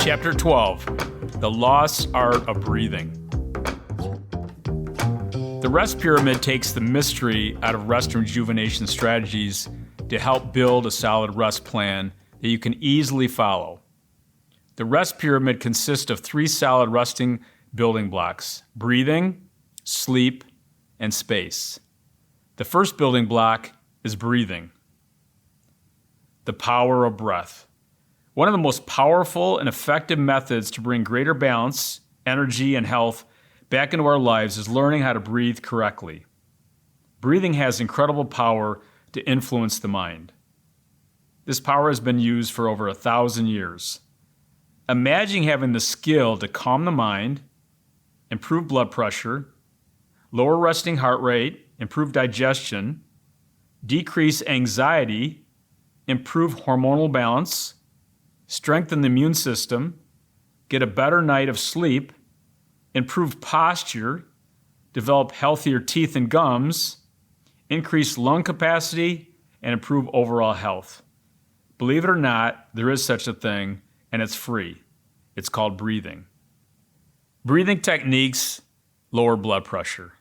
Chapter 12, The Lost Art of Breathing. The rest pyramid takes the mystery out of rest and rejuvenation strategies to help build a solid rest plan that you can easily follow. The rest pyramid consists of 3 solid resting building blocks: breathing, sleep, and space. The first building block is breathing. The power of breath. One of the most powerful and effective methods to bring greater balance, energy, and health back into our lives is learning how to breathe correctly. Breathing has incredible power to influence the mind. This power has been used for over 1,000 years. Imagine having the skill to calm the mind, improve blood pressure, lower resting heart rate, improve digestion, decrease anxiety, improve hormonal balance, strengthen the immune system, get a better night of sleep, improve posture, develop healthier teeth and gums, increase lung capacity, and improve overall health. Believe it or not, there is such a thing, and it's free. It's called breathing. Breathing techniques lower blood pressure.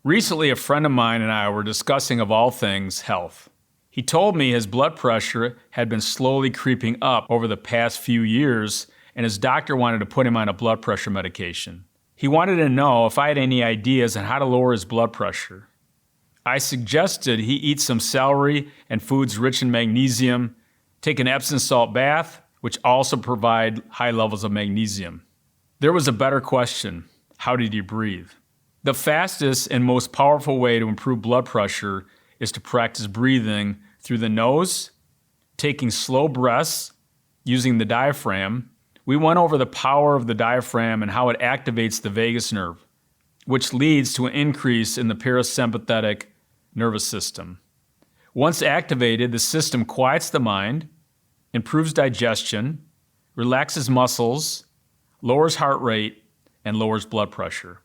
Recently, a friend of mine and I were discussing, of all things, health. He told me his blood pressure had been slowly creeping up over the past few years, and his doctor wanted to put him on a blood pressure medication. He wanted to know if I had any ideas on how to lower his blood pressure. I suggested he eat some celery and foods rich in magnesium, take an Epsom salt bath, which also provide high levels of magnesium. There was a better question: how did he breathe? The fastest and most powerful way to improve blood pressure is to practice breathing through the nose, taking slow breaths using the diaphragm. We went over the power of the diaphragm and how it activates the vagus nerve, which leads to an increase in the parasympathetic nervous system. Once activated, the system quiets the mind, improves digestion, relaxes muscles, lowers heart rate, and lowers blood pressure.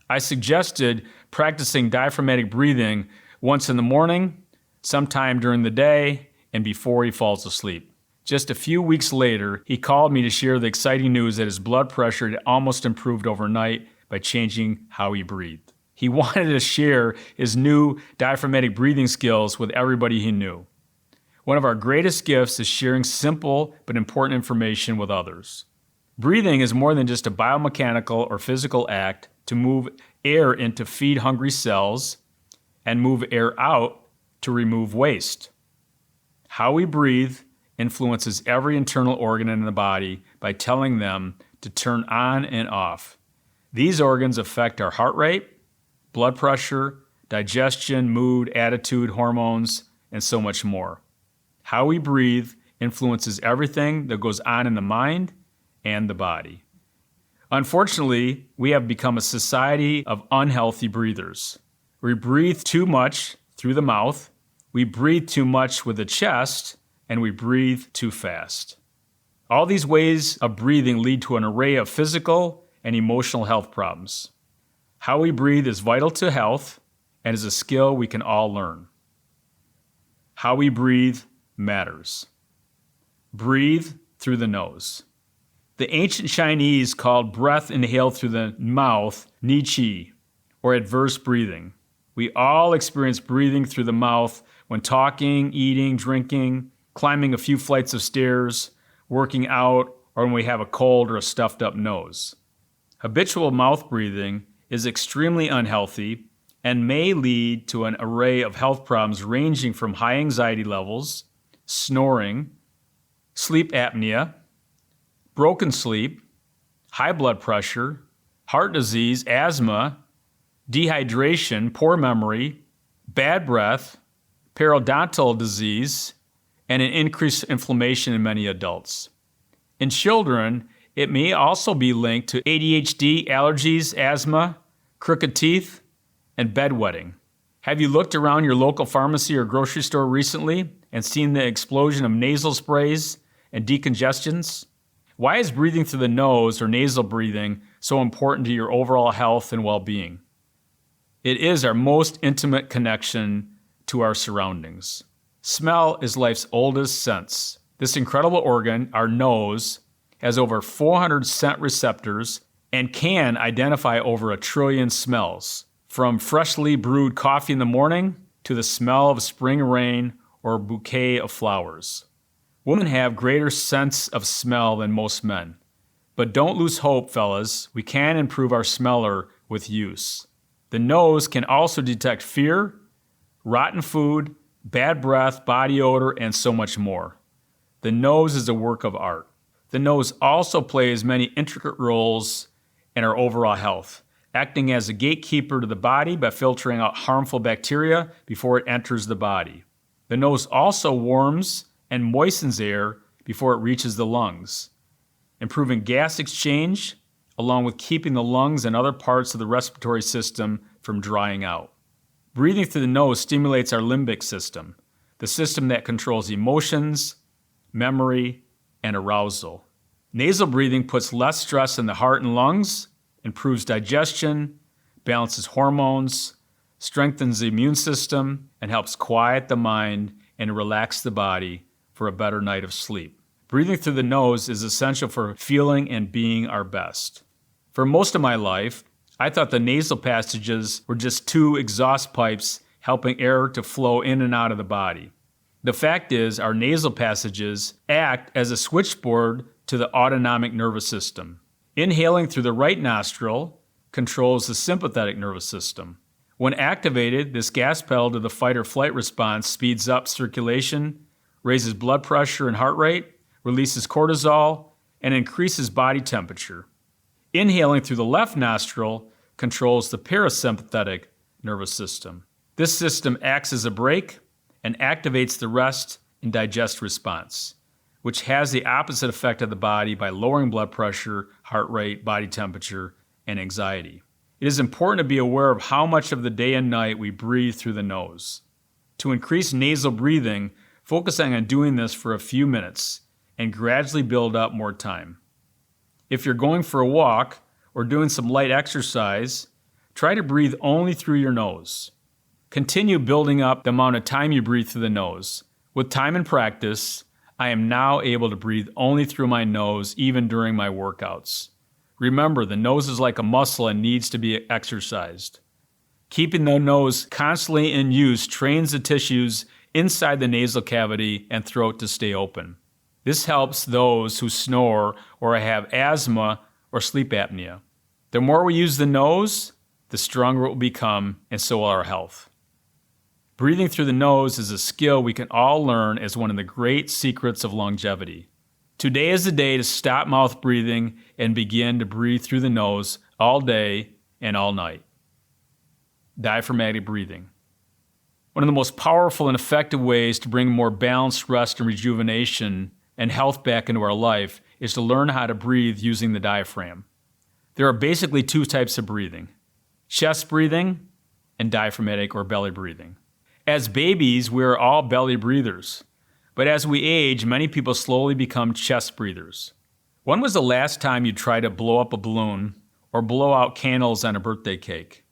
I suggested practicing diaphragmatic breathing once in the morning, sometime during the day, and before he falls asleep. Just a few weeks later, he called me to share the exciting news that his blood pressure had almost improved overnight by changing how he breathed. He wanted to share his new diaphragmatic breathing skills with everybody he knew. One of our greatest gifts is sharing simple but important information with others. Breathing is more than just a biomechanical or physical act to move air in to feed hungry cells and move air out to remove waste. How we breathe influences every internal organ in the body by telling them to turn on and off. These organs affect our heart rate, blood pressure, digestion, mood, attitude, hormones, and so much more. How we breathe influences everything that goes on in the mind and the body. Unfortunately, we have become a society of unhealthy breathers. We breathe too much through the mouth, we breathe too much with the chest, and we breathe too fast. All these ways of breathing lead to an array of physical and emotional health problems. How we breathe is vital to health and is a skill we can all learn. How we breathe matters. Breathe through the nose. The ancient Chinese called breath inhaled through the mouth Ni Qi, or adverse breathing. We all experience breathing through the mouth when talking, eating, drinking, climbing a few flights of stairs, working out, or when we have a cold or a stuffed up nose. Habitual mouth breathing is extremely unhealthy and may lead to an array of health problems ranging from high anxiety levels, snoring, sleep apnea, broken sleep, high blood pressure, heart disease, asthma, dehydration, poor memory, bad breath, periodontal disease, and an increased inflammation in many adults. In children, it may also be linked to ADHD, allergies, asthma, crooked teeth, and bedwetting. Have you looked around your local pharmacy or grocery store recently and seen the explosion of nasal sprays and decongestants? Why is breathing through the nose or nasal breathing so important to your overall health and well-being? It is our most intimate connection to our surroundings. Smell is life's oldest sense. This incredible organ, our nose, has over 400 scent receptors and can identify over 1 trillion smells, from freshly brewed coffee in the morning to the smell of spring rain or a bouquet of flowers. Women have greater sense of smell than most men. But don't lose hope, fellas. We can improve our smeller with use. The nose can also detect fear, rotten food, bad breath, body odor, and so much more. The nose is a work of art. The nose also plays many intricate roles in our overall health, acting as a gatekeeper to the body by filtering out harmful bacteria before it enters the body. The nose also warms and moistens air before it reaches the lungs, improving gas exchange, along with keeping the lungs and other parts of the respiratory system from drying out. Breathing through the nose stimulates our limbic system, the system that controls emotions, memory, and arousal. Nasal breathing puts less stress on the heart and lungs, improves digestion, balances hormones, strengthens the immune system, and helps quiet the mind and relax the body for a better night of sleep. Breathing through the nose is essential for feeling and being our best. For most of my life, I thought the nasal passages were just two exhaust pipes helping air to flow in and out of the body. The fact is, our nasal passages act as a switchboard to the autonomic nervous system. Inhaling through the right nostril controls the sympathetic nervous system. When activated, this gas pedal to the fight or flight response speeds up circulation, raises blood pressure and heart rate, releases cortisol, and increases body temperature. Inhaling through the left nostril controls the parasympathetic nervous system. This system acts as a brake and activates the rest and digest response, which has the opposite effect of the body by lowering blood pressure, heart rate, body temperature, and anxiety. It is important to be aware of how much of the day and night we breathe through the nose. To increase nasal breathing, focusing on doing this for a few minutes and gradually build up more time. If you're going for a walk or doing some light exercise, try to breathe only through your nose. Continue building up the amount of time you breathe through the nose. With time and practice, I am now able to breathe only through my nose even during my workouts. Remember, the nose is like a muscle and needs to be exercised. Keeping the nose constantly in use trains the tissues inside the nasal cavity and throat to stay open. This helps those who snore or have asthma or sleep apnea. The more we use the nose, the stronger it will become, and so will our health. Breathing through the nose is a skill we can all learn as one of the great secrets of longevity. Today is the day to stop mouth breathing and begin to breathe through the nose all day and all night. Diaphragmatic breathing. One of the most powerful and effective ways to bring more balanced rest and rejuvenation and health back into our life is to learn how to breathe using the diaphragm. There are basically two types of breathing: chest breathing and diaphragmatic or belly breathing. As babies, we are all belly breathers. But as we age, many people slowly become chest breathers. When was the last time you tried to blow up a balloon or blow out candles on a birthday cake?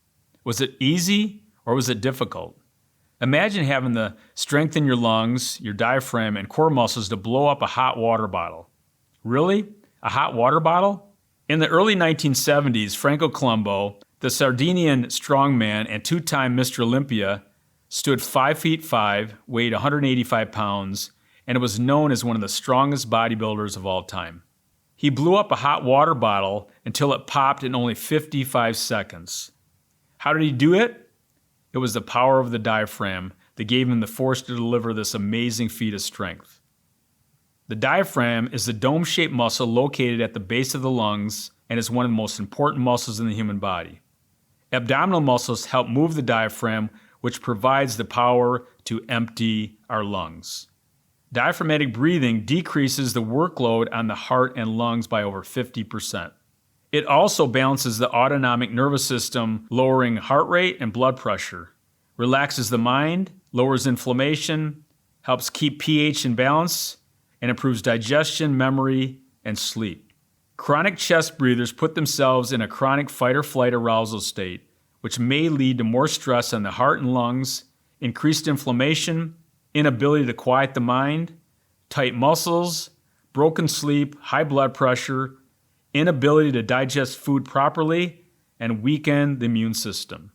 Was it easy or was it difficult? Imagine having the strength in your lungs, your diaphragm, and core muscles to blow up a hot water bottle. Really? A hot water bottle? In the early 1970s, Franco Columbu, the Sardinian strongman and two-time Mr. Olympia, stood 5 feet 5, weighed 185 pounds, and was known as one of the strongest bodybuilders of all time. He blew up a hot water bottle until it popped in only 55 seconds. How did he do it? It was the power of the diaphragm that gave him the force to deliver this amazing feat of strength. The diaphragm is the dome-shaped muscle located at the base of the lungs and is one of the most important muscles in the human body. Abdominal muscles help move the diaphragm, which provides the power to empty our lungs. Diaphragmatic breathing decreases the workload on the heart and lungs by over 50%. It also balances the autonomic nervous system, lowering heart rate and blood pressure, relaxes the mind, lowers inflammation, helps keep pH in balance, and improves digestion, memory, and sleep. Chronic chest breathers put themselves in a chronic fight or flight arousal state, which may lead to more stress on the heart and lungs, increased inflammation, inability to quiet the mind, tight muscles, broken sleep, high blood pressure, inability to digest food properly, and weaken the immune system.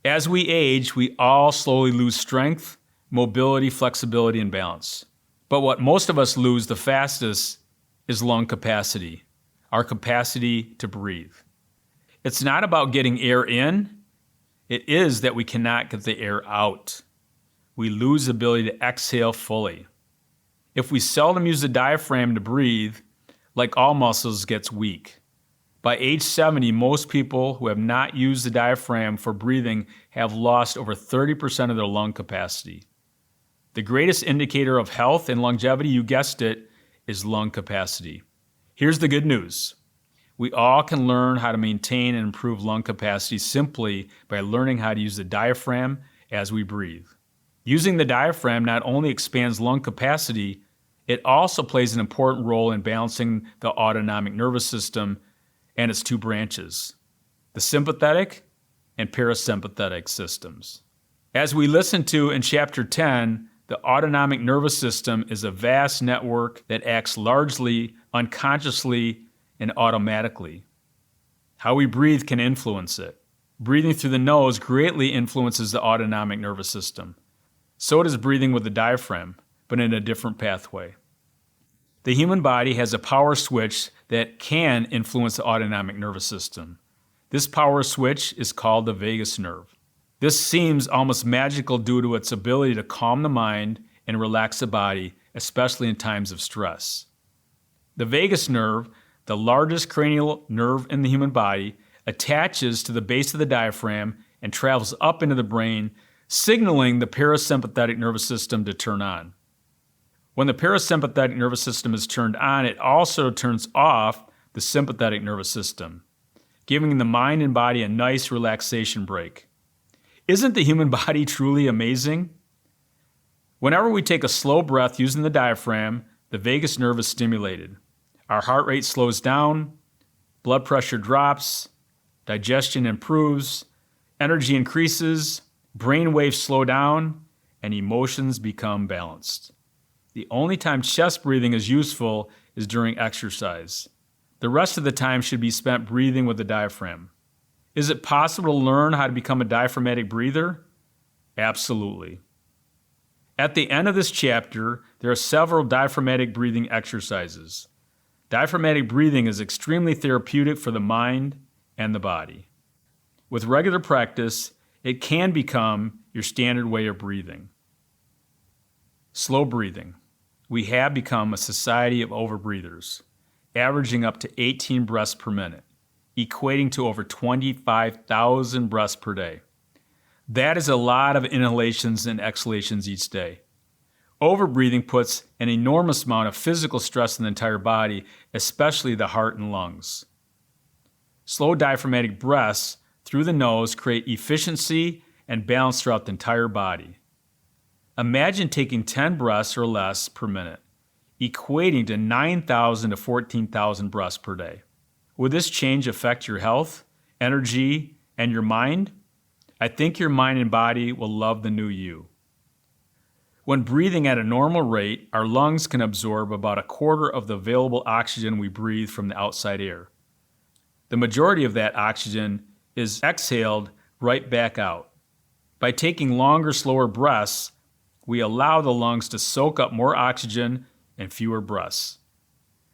As we age, we all slowly lose strength, mobility, flexibility, and balance. But what most of us lose the fastest is lung capacity, our capacity to breathe. It's not about getting air in, it is that we cannot get the air out. We lose the ability to exhale fully. If we seldom use the diaphragm to breathe, like all muscles, gets weak. By age 70, most people who have not used the diaphragm for breathing have lost over 30% of their lung capacity. The greatest indicator of health and longevity, you guessed it, is lung capacity. Here's the good news. We all can learn how to maintain and improve lung capacity simply by learning how to use the diaphragm as we breathe. Using the diaphragm not only expands lung capacity, it also plays an important role in balancing the autonomic nervous system and its two branches, the sympathetic and parasympathetic systems. As we listened to in Chapter 10, the autonomic nervous system is a vast network that acts largely unconsciously and automatically. How we breathe can influence it. Breathing through the nose greatly influences the autonomic nervous system. So does breathing with the diaphragm, but in a different pathway. The human body has a power switch that can influence the autonomic nervous system. This power switch is called the vagus nerve. This seems almost magical due to its ability to calm the mind and relax the body, especially in times of stress. The vagus nerve, the largest cranial nerve in the human body, attaches to the base of the diaphragm and travels up into the brain, signaling the parasympathetic nervous system to turn on. When the parasympathetic nervous system is turned on, it also turns off the sympathetic nervous system, giving the mind and body a nice relaxation break. Isn't the human body truly amazing? Whenever we take a slow breath using the diaphragm, the vagus nerve is stimulated. Our heart rate slows down, blood pressure drops, digestion improves, energy increases, brain waves slow down, and emotions become balanced. The only time chest breathing is useful is during exercise. The rest of the time should be spent breathing with the diaphragm. Is it possible to learn how to become a diaphragmatic breather? Absolutely. At the end of this chapter, there are several diaphragmatic breathing exercises. Diaphragmatic breathing is extremely therapeutic for the mind and the body. With regular practice, it can become your standard way of breathing. Slow breathing. We have become a society of overbreathers, averaging up to 18 breaths per minute, equating to over 25,000 breaths per day. That is a lot of inhalations and exhalations each day. Overbreathing puts an enormous amount of physical stress on the entire body, especially the heart and lungs. Slow diaphragmatic breaths through the nose create efficiency and balance throughout the entire body. Imagine taking 10 breaths or less per minute, equating to 9,000 to 14,000 breaths per day. Would this change affect your health, energy, and your mind? I think your mind and body will love the new you. When breathing at a normal rate, our lungs can absorb about a quarter of the available oxygen we breathe from the outside air. The majority of that oxygen is exhaled right back out. By taking longer, slower breaths, we allow the lungs to soak up more oxygen and fewer breaths.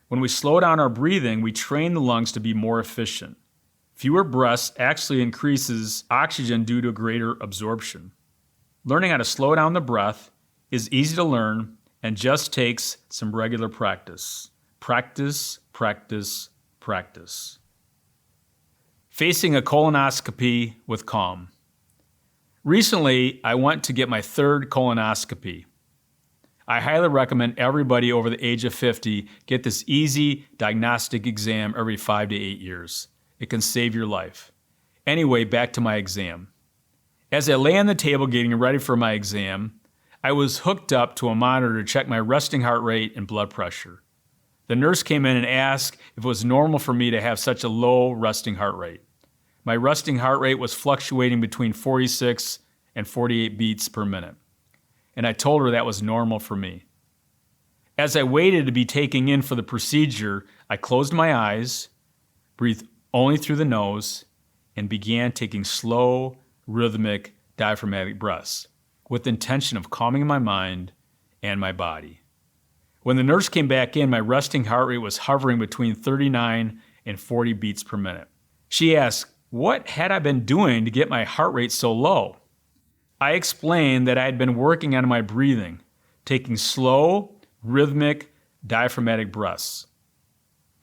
When we slow down our breathing, we train the lungs to be more efficient. Fewer breaths actually increases oxygen due to greater absorption. Learning how to slow down the breath is easy to learn and just takes some regular practice. Practice, practice, practice. Facing a colonoscopy with calm. Recently, I went to get my third colonoscopy. I highly recommend everybody over the age of 50 get this easy diagnostic exam every 5 to 8 years. It can save your life. Anyway, back to my exam. As I lay on the table getting ready for my exam, I was hooked up to a monitor to check my resting heart rate and blood pressure. The nurse came in and asked if it was normal for me to have such a low resting heart rate. My resting heart rate was fluctuating between 46 and 48 beats per minute, and I told her that was normal for me. As I waited to be taken in for the procedure, I closed my eyes, breathed only through the nose, and began taking slow, rhythmic, diaphragmatic breaths with the intention of calming my mind and my body. When the nurse came back in, my resting heart rate was hovering between 39 and 40 beats per minute. She asked, what had I been doing to get my heart rate so low? I explained that I had been working on my breathing, taking slow, rhythmic, diaphragmatic breaths.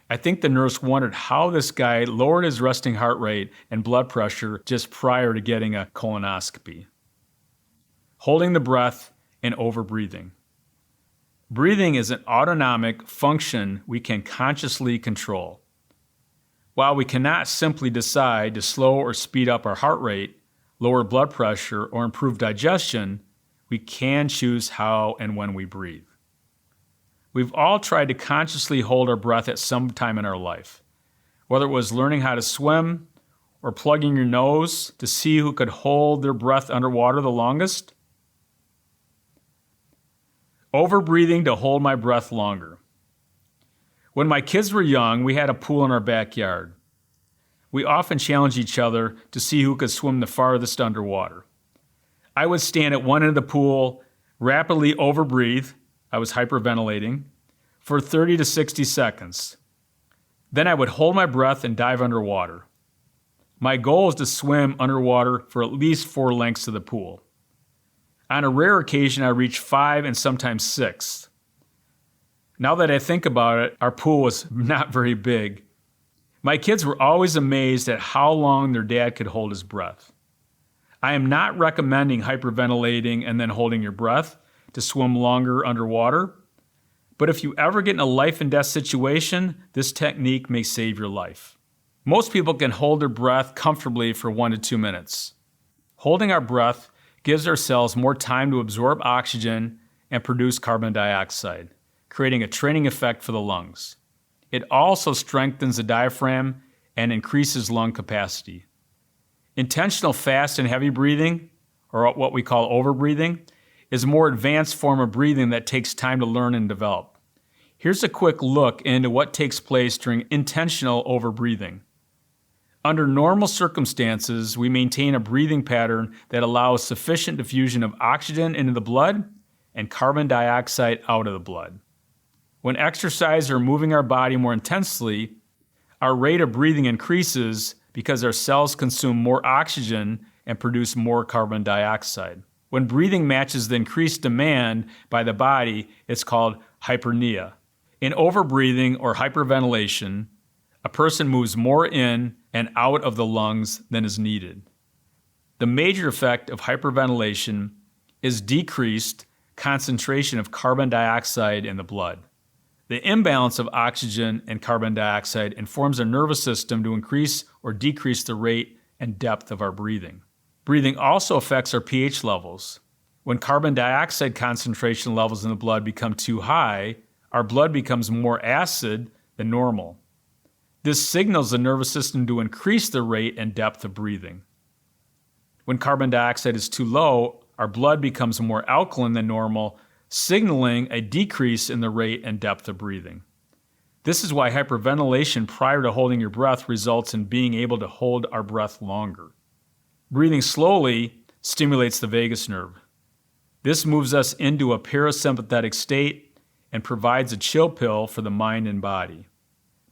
I think the nurse wondered how this guy lowered his resting heart rate and blood pressure just prior to getting a colonoscopy. Holding the breath and overbreathing. Breathing is an autonomic function we can consciously control. While we cannot simply decide to slow or speed up our heart rate, lower blood pressure, or improve digestion, we can choose how and when we breathe. We've all tried to consciously hold our breath at some time in our life, whether it was learning how to swim or plugging your nose to see who could hold their breath underwater the longest. Overbreathing to hold my breath longer. When my kids were young, we had a pool in our backyard. We often challenged each other to see who could swim the farthest underwater. I would stand at one end of the pool, rapidly overbreathe, I was hyperventilating, for 30 to 60 seconds. Then I would hold my breath and dive underwater. My goal is to swim underwater for at least 4 lengths of the pool. On a rare occasion, I reached 5 and sometimes 6. Now that I think about it, our pool was not very big. My kids were always amazed at how long their dad could hold his breath. I am not recommending hyperventilating and then holding your breath to swim longer underwater, but if you ever get in a life and death situation, this technique may save your life. Most people can hold their breath comfortably for 1 to 2 minutes. Holding our breath gives our cells more time to absorb oxygen and produce carbon dioxide, creating a training effect for the lungs. It also strengthens the diaphragm and increases lung capacity. Intentional fast and heavy breathing, or what we call overbreathing, is a more advanced form of breathing that takes time to learn and develop. Here's a quick look into what takes place during intentional overbreathing. Under normal circumstances, we maintain a breathing pattern that allows sufficient diffusion of oxygen into the blood and carbon dioxide out of the blood. When exercise or moving our body more intensely, our rate of breathing increases because our cells consume more oxygen and produce more carbon dioxide. When breathing matches the increased demand by the body, it's called hyperpnea. In overbreathing or hyperventilation, a person moves more in and out of the lungs than is needed. The major effect of hyperventilation is decreased concentration of carbon dioxide in the blood. The imbalance of oxygen and carbon dioxide informs our nervous system to increase or decrease the rate and depth of our breathing. Breathing also affects our pH levels. When carbon dioxide concentration levels in the blood become too high, our blood becomes more acid than normal. This signals the nervous system to increase the rate and depth of breathing. When carbon dioxide is too low, our blood becomes more alkaline than normal, signaling a decrease in the rate and depth of breathing. This is why hyperventilation prior to holding your breath results in being able to hold our breath longer. Breathing slowly stimulates the vagus nerve. This moves us into a parasympathetic state and provides a chill pill for the mind and body.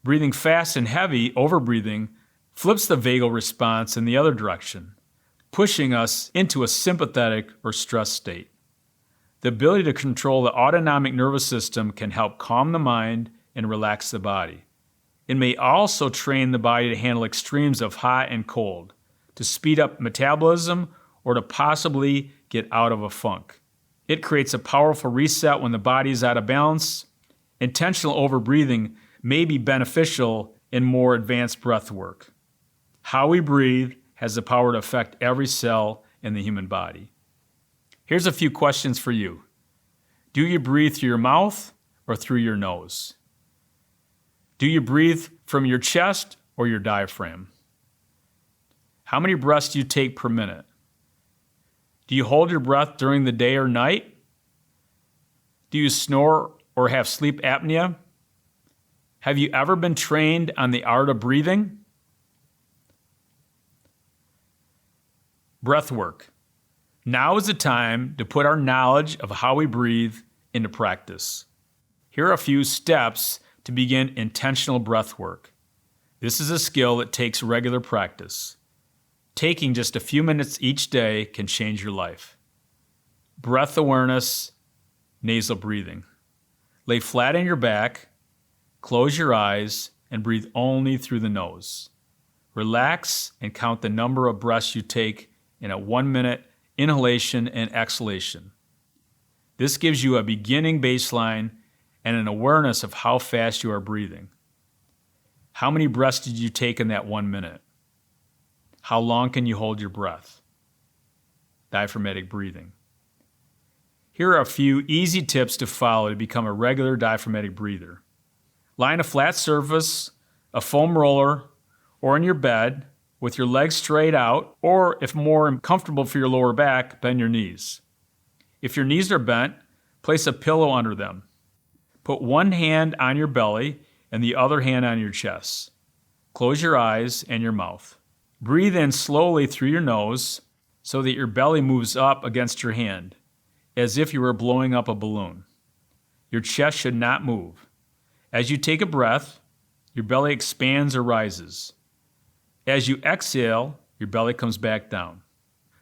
Breathing fast and heavy, overbreathing, flips the vagal response in the other direction, pushing us into a sympathetic or stress state. The ability to control the autonomic nervous system can help calm the mind and relax the body. It may also train the body to handle extremes of hot and cold, to speed up metabolism, or to possibly get out of a funk. It creates a powerful reset when the body is out of balance. Intentional overbreathing may be beneficial in more advanced breath work. How we breathe has the power to affect every cell in the human body. Here's a few questions for you. Do you breathe through your mouth or through your nose? Do you breathe from your chest or your diaphragm? How many breaths do you take per minute? Do you hold your breath during the day or night? Do you snore or have sleep apnea? Have you ever been trained on the art of breathing? Breath work. Now is the time to put our knowledge of how we breathe into practice. Here are a few steps to begin intentional breath work. This is a skill that takes regular practice. Taking just a few minutes each day can change your life. Breath awareness, nasal breathing. Lay flat on your back, close your eyes, and breathe only through the nose. Relax and count the number of breaths you take in a 1-minute inhalation and exhalation. This gives you a beginning baseline and an awareness of how fast you are breathing. How many breaths did you take in that 1 minute? How long can you hold your breath? Diaphragmatic breathing. Here are a few easy tips to follow to become a regular diaphragmatic breather. Lie on a flat surface, a foam roller, or in your bed with your legs straight out, or if more comfortable for your lower back, bend your knees. If your knees are bent, place a pillow under them. Put one hand on your belly and the other hand on your chest. Close your eyes and your mouth. Breathe in slowly through your nose so that your belly moves up against your hand, as if you were blowing up a balloon. Your chest should not move. As you take a breath, your belly expands or rises. As you exhale, your belly comes back down.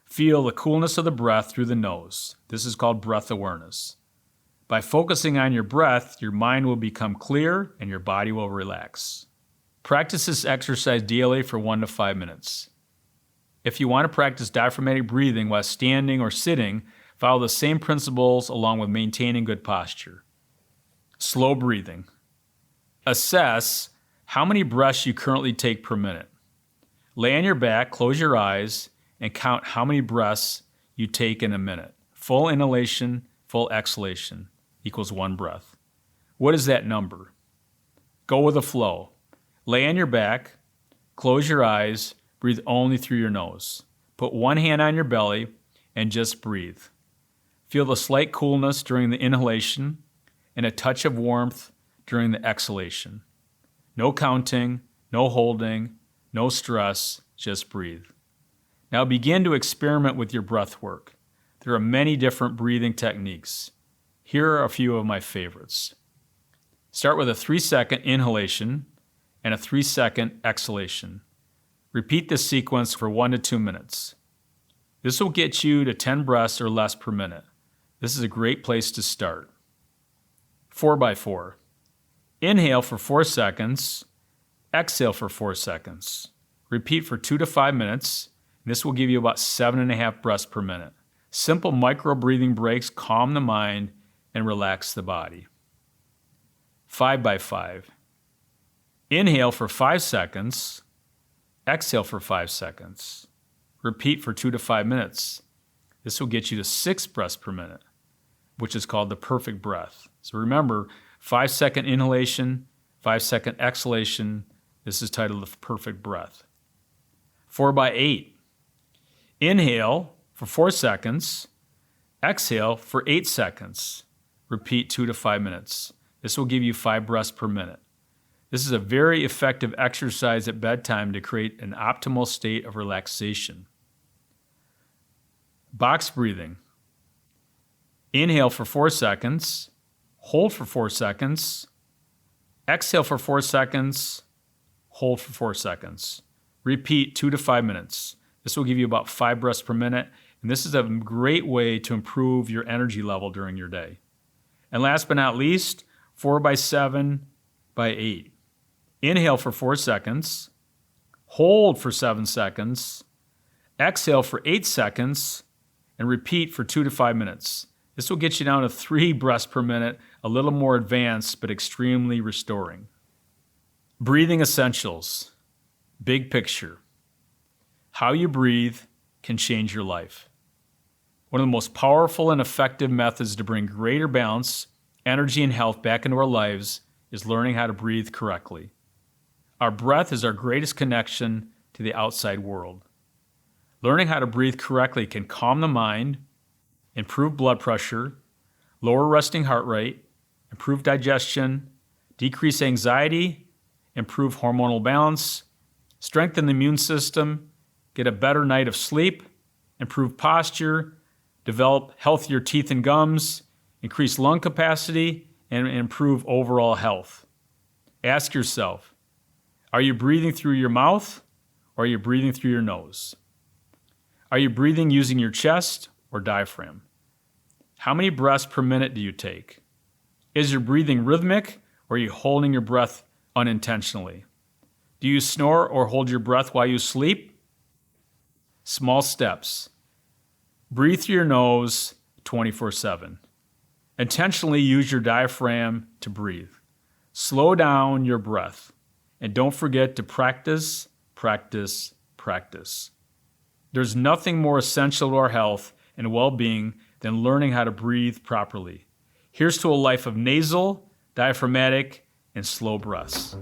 Feel the coolness of the breath through the nose. This is called breath awareness. By focusing on your breath, your mind will become clear and your body will relax. Practice this exercise daily for 1 to 5 minutes. If you want to practice diaphragmatic breathing while standing or sitting, follow the same principles along with maintaining good posture. Slow breathing. Assess how many breaths you currently take per minute. Lay on your back, close your eyes, and count how many breaths you take in a minute. Full inhalation, full exhalation equals 1 breath. What is that number? Go with the flow. Lay on your back, close your eyes, breathe only through your nose. Put one hand on your belly and just breathe. Feel the slight coolness during the inhalation and a touch of warmth during the exhalation. No counting, no holding, no stress, just breathe. Now begin to experiment with your breath work. There are many different breathing techniques. Here are a few of my favorites. Start with a 3-second inhalation and a 3-second exhalation. Repeat this sequence for 1 to 2 minutes. This will get you to 10 breaths or less per minute. This is a great place to start. 4x4. Inhale for 4 seconds. Exhale for 4 seconds. Repeat for 2 to 5 minutes. This will give you about 7.5 breaths per minute. Simple micro breathing breaks calm the mind and relax the body. 5x5. Inhale for 5 seconds. Exhale for 5 seconds. Repeat for 2 to 5 minutes. This will get you to 6 breaths per minute, which is called the perfect breath. So remember, 5-second inhalation, 5-second exhalation. This is titled the perfect breath. 4x8. Inhale for 4 seconds. Exhale for 8 seconds. Repeat 2 to 5 minutes. This will give you 5 breaths per minute. This is a very effective exercise at bedtime to create an optimal state of relaxation. Box breathing. Inhale for 4 seconds. Hold for 4 seconds. Exhale for 4 seconds. Hold for 4 seconds. Repeat 2 to 5 minutes. This will give you about 5 breaths per minute, and this is a great way to improve your energy level during your day. And last but not least, 4x7x8. Inhale for 4 seconds. Hold for 7 seconds. Exhale for 8 seconds. And repeat for 2 to 5 minutes. This will get you down to 3 breaths per minute, a little more advanced but extremely restoring. Breathing essentials. Big picture. How you breathe can change your life. One of the most powerful and effective methods to bring greater balance, energy, and health back into our lives is learning how to breathe correctly. Our breath is our greatest connection to the outside world. Learning how to breathe correctly can calm the mind, improve blood pressure, lower resting heart rate, improve digestion, decrease anxiety, improve hormonal balance, strengthen the immune system, get a better night of sleep, improve posture, develop healthier teeth and gums, increase lung capacity, and improve overall health. Ask yourself, are you breathing through your mouth or are you breathing through your nose? Are you breathing using your chest or diaphragm? How many breaths per minute do you take? Is your breathing rhythmic or are you holding your breath unintentionally? Do you snore or hold your breath while you sleep? Small steps. Breathe through your nose 24/7. Intentionally use your diaphragm to breathe. Slow down your breath. And don't forget to practice, practice, practice. There's nothing more essential to our health and well-being than learning how to breathe properly. Here's to a life of nasal, diaphragmatic, and slow breaths.